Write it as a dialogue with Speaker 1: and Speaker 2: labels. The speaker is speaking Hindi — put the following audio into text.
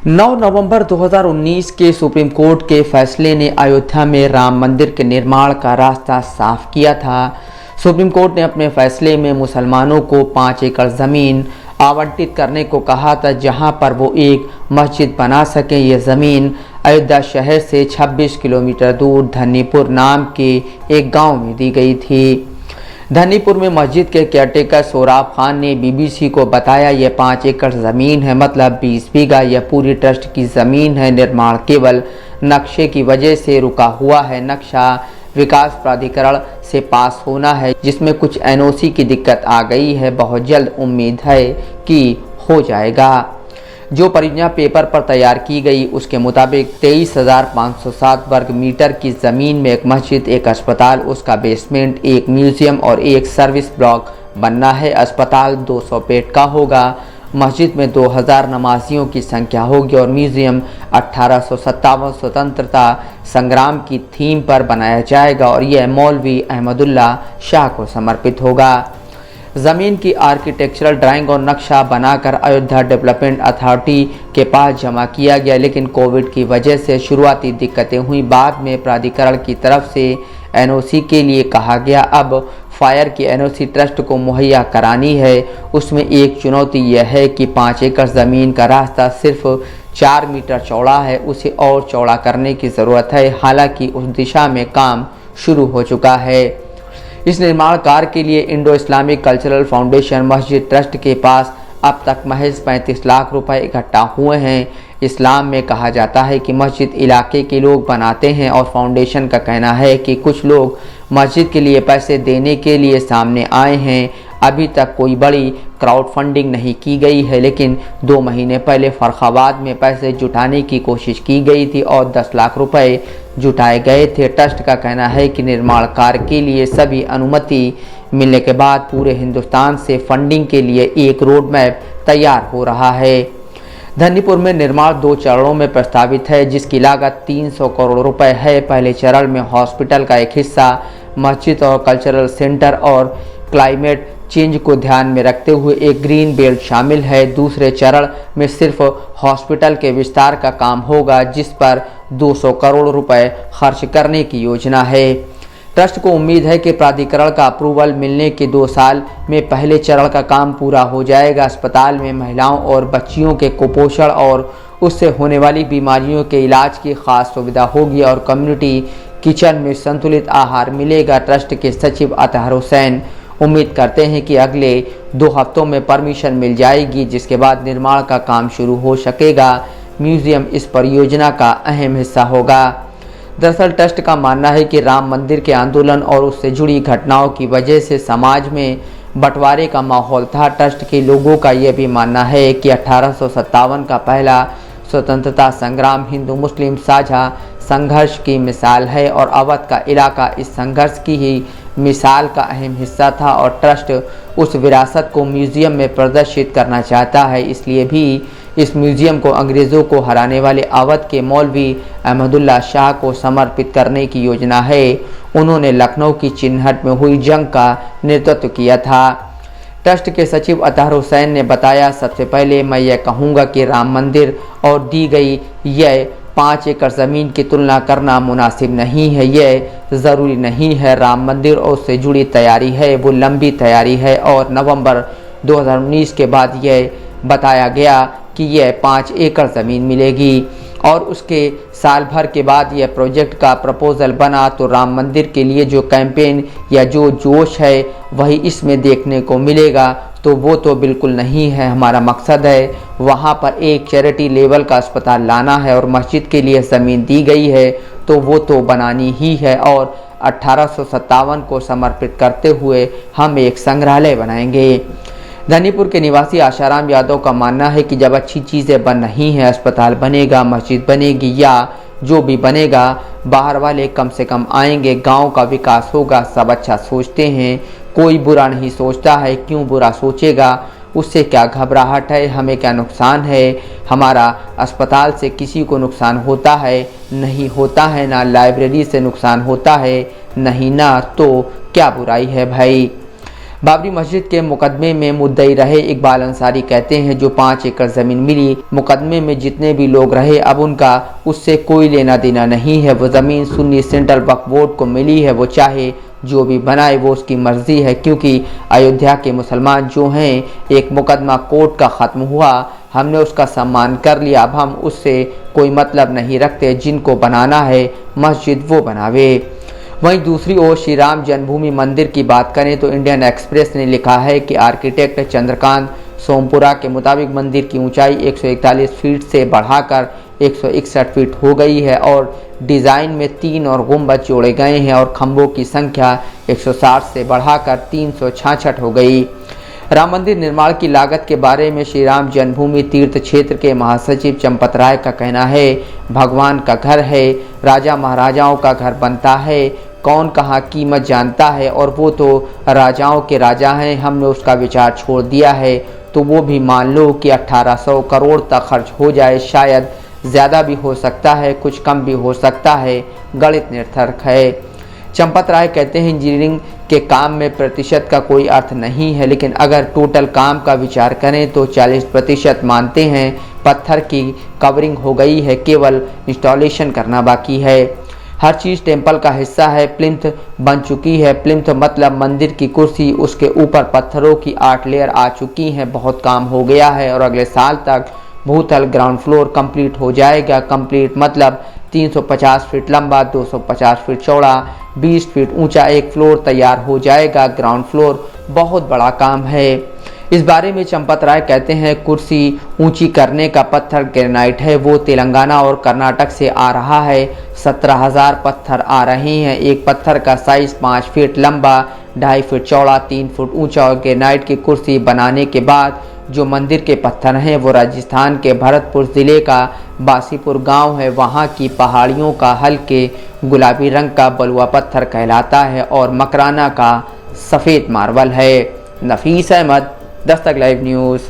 Speaker 1: 9 नवंबर 2019 के सुप्रीम कोर्ट के फैसले ने अयोध्या में राम मंदिर के निर्माण का रास्ता साफ किया था। सुप्रीम कोर्ट ने अपने फैसले में मुसलमानों को 5 एकड़ ज़मीन आवंटित करने को कहा था, जहां पर वो एक मस्जिद बना सकें। ये ज़मीन अयोध्या शहर से 26 किलोमीटर दूर धन्नीपुर नाम के एक गांव में दी गई थी। धन्नीपुर में मस्जिद के केयरटेकर सोराब खान ने बीबीसी को बताया, यह 5 एकड़ ज़मीन है, मतलब 20 बीघा। यह पूरी ट्रस्ट की ज़मीन है। निर्माण केवल नक्शे की वजह से रुका हुआ है। नक्शा विकास प्राधिकरण से पास होना है, जिसमें कुछ एनओसी की दिक्कत आ गई है। बहुत जल्द उम्मीद है कि हो जाएगा। जो परियोजना पेपर पर तैयार की गई उसके मुताबिक 23,507 वर्ग मीटर की ज़मीन में एक मस्जिद, एक अस्पताल, उसका बेसमेंट, एक म्यूज़ियम और एक सर्विस ब्लॉक बनना है। अस्पताल 200 बेड का होगा। मस्जिद में 2000 नमाजियों की संख्या होगी और म्यूज़ियम 1857 स्वतंत्रता संग्राम की थीम पर बनाया जाएगा और यह मौलवी अहमदुल्ला शाह को समर्पित होगा। ज़मीन की आर्किटेक्चरल ड्राइंग और नक्शा बनाकर अयोध्या डेवलपमेंट अथॉरिटी के पास जमा किया गया, लेकिन कोविड की वजह से शुरुआती दिक्कतें हुई। बाद में प्राधिकरण की तरफ से एनओसी के लिए कहा गया। अब फायर की एनओसी ट्रस्ट को मुहैया करानी है। उसमें एक चुनौती यह है कि 5 एकड़ ज़मीन का रास्ता सिर्फ 4 मीटर चौड़ा है। उसे और चौड़ा करने की ज़रूरत है। हालांकि उस दिशा में काम शुरू हो चुका है। इस निर्माण कार्य के लिए इंडो इस्लामिक कल्चरल फाउंडेशन मस्जिद ट्रस्ट के पास अब तक महज 35 लाख रुपए इकट्ठा हुए हैं। इस्लाम में कहा जाता है कि मस्जिद इलाके के लोग बनाते हैं और फाउंडेशन का कहना है कि कुछ लोग मस्जिद के लिए पैसे देने के लिए सामने आए हैं। अभी तक कोई बड़ी क्राउड फंडिंग नहीं की गई है, लेकिन 2 महीने पहले फर्रुखाबाद में पैसे जुटाने की कोशिश की गई थी और 10 लाख रुपए जुटाए गए थे। ट्रस्ट का कहना है कि निर्माण कार्य के लिए सभी अनुमति मिलने के बाद पूरे हिंदुस्तान से फंडिंग के लिए एक रोड मैप तैयार हो रहा है। धन्नीपुर में निर्माण 2 चरणों में प्रस्तावित है, जिसकी लागत 300 करोड़ रुपए है। पहले चरण में हॉस्पिटल का एक हिस्सा, मस्जिद और कल्चरल सेंटर और क्लाइमेट चेंज को ध्यान में रखते हुए एक ग्रीन बेल्ट शामिल है। दूसरे चरण में सिर्फ हॉस्पिटल के विस्तार का काम होगा, जिस पर 200 करोड़ रुपए खर्च करने की योजना है। ट्रस्ट को उम्मीद है कि प्राधिकरण का अप्रूवल मिलने के 2 साल में पहले चरण का काम पूरा हो जाएगा। अस्पताल में महिलाओं और बच्चियों के कुपोषण और उससे होने वाली बीमारियों के इलाज की खास सुविधा होगी और कम्युनिटी किचन में संतुलित आहार मिलेगा। ट्रस्ट के सचिव अतहर हुसैन उम्मीद करते हैं कि अगले 2 हफ्तों में परमिशन मिल जाएगी, जिसके बाद निर्माण का काम शुरू हो सकेगा। म्यूजियम इस परियोजना का अहम हिस्सा होगा। दरअसल ट्रस्ट का मानना है कि राम मंदिर के आंदोलन और उससे जुड़ी घटनाओं की वजह से समाज में बंटवारे का माहौल था। ट्रस्ट के लोगों का यह भी मानना है कि 1857 का पहला स्वतंत्रता संग्राम हिंदू मुस्लिम साझा संघर्ष की मिसाल है और अवध का इलाका इस संघर्ष की ही मिसाल का अहम हिस्सा था और ट्रस्ट उस विरासत को म्यूज़ियम में प्रदर्शित करना चाहता है। इसलिए भी इस म्यूज़ियम को अंग्रेज़ों को हराने वाले अवध के मौलवी अहमदुल्ला शाह को समर्पित करने की योजना है। उन्होंने लखनऊ की चिन्हट में हुई जंग का नेतृत्व किया था। ट्रस्ट के सचिव अतहर हुसैन ने बताया, सबसे पहले मैं यह कहूँगा कि राम मंदिर और दी गई यह 5 एकड़ ज़मीन की तुलना करना मुनासिब नहीं है। यह ज़रूरी नहीं है। राम मंदिर और उससे जुड़ी तैयारी है, वो लंबी तैयारी है और नवंबर 2019 के बाद यह बताया गया कि यह 5 एकड़ ज़मीन मिलेगी और उसके साल भर के बाद यह प्रोजेक्ट का प्रपोज़ल बना तो राम मंदिर के लिए जो कैंपेन या जो जोश है वही इसमें देखने को मिलेगा। तो वो तो बिल्कुल नहीं है। हमारा मकसद है वहाँ पर एक चैरिटी लेवल का अस्पताल लाना है और मस्जिद के लिए ज़मीन दी गई है तो वो तो बनानी ही है और 1857 को समर्पित करते हुए हम एक संग्रहालय बनाएंगे। धनीपुर के निवासी आशाराम यादव का मानना है कि जब अच्छी चीज़ें बन रही हैं, अस्पताल बनेगा, मस्जिद बनेगी या जो भी बनेगा, बाहर वाले कम से कम आएंगे, गांव का विकास होगा। सब अच्छा सोचते हैं, कोई बुरा नहीं सोचता है। क्यों बुरा सोचेगा? उससे क्या घबराहट है? हमें क्या नुकसान है? हमारा अस्पताल से किसी को नुकसान होता है? नहीं होता है। ना लाइब्रेरी से नुकसान होता है? नहीं ना। तो क्या बुराई है भाई? बाबरी मस्जिद के मुकदमे में मुद्दई रहे इकबाल अंसारी कहते हैं, जो 5 एकड़ ज़मीन मिली, मुकदमे में जितने भी लोग रहे अब उनका उससे कोई लेना देना नहीं है। वो ज़मीन सुन्नी सेंट्रल वक्फ बोर्ड को मिली है, वो चाहे जो भी बनाए वो उसकी मर्ज़ी है, क्योंकि अयोध्या के मुसलमान जो हैं, एक मुकदमा कोर्ट का ख़त्म हुआ, हमने उसका सम्मान कर लिया, अब हम उससे कोई मतलब नहीं रखते, जिनको बनाना है मस्जिद वो बनावे। वहीं दूसरी ओर श्री राम जन्मभूमि मंदिर की बात करें तो इंडियन एक्सप्रेस ने लिखा है कि आर्किटेक्ट चंद्रकांत सोमपुरा के मुताबिक मंदिर की ऊंचाई 141 फीट से बढ़ाकर 161 फीट हो गई है और डिज़ाइन में 3 और गुंबद जोड़े गए हैं और खंभों की संख्या 160 से बढ़ाकर 366 हो गई। राम मंदिर निर्माण की लागत के बारे में श्री राम जन्मभूमि तीर्थ क्षेत्र के महासचिव चंपत राय का कहना है, भगवान का घर है, राजा महाराजाओं का घर बनता है, कौन कहाँ कीमत जानता है और वो तो राजाओं के राजा हैं, हमने उसका विचार छोड़ दिया है, तो वो भी मान लो कि 1800 करोड़ तक खर्च हो जाए, शायद ज़्यादा भी हो सकता है, कुछ कम भी हो सकता है, गणित निरर्थक है। चंपत राय कहते हैं, इंजीनियरिंग के काम में प्रतिशत का कोई अर्थ नहीं है, लेकिन अगर टोटल काम का विचार करें तो 40% मानते हैं पत्थर की कवरिंग हो गई है, केवल इंस्टॉलेशन करना बाकी है। हर चीज़ टेम्पल का हिस्सा है, प्लिंथ बन चुकी है, प्लिंथ मतलब मंदिर की कुर्सी, उसके ऊपर पत्थरों की 8 लेयर आ चुकी हैं, बहुत काम हो गया है और अगले साल तक भूतल ग्राउंड फ्लोर कंप्लीट हो जाएगा। कंप्लीट मतलब 350 फीट लंबा, 250 फीट चौड़ा, 20 फीट ऊंचा एक फ्लोर तैयार हो जाएगा। ग्राउंड फ्लोर बहुत बड़ा काम है। इस बारे में चंपत राय कहते हैं, कुर्सी ऊंची करने का पत्थर ग्रेनाइट है, वो तेलंगाना और कर्नाटक से आ रहा है। 17,000 पत्थर आ रहे हैं। एक पत्थर का साइज 5 फीट लंबा, 2.5 फीट चौड़ा, 3 फुट ऊंचा और ग्रेनाइट की कुर्सी बनाने के बाद जो मंदिर के पत्थर हैं वो राजस्थान के भरतपुर ज़िले का बासीपुर गांव है, वहां की पहाड़ियों का हल्के गुलाबी रंग का बलुआ पत्थर कहलाता है और मकराना का सफ़ेद मार्बल है। नफीस अहमद, दस्तक लाइव न्यूज़।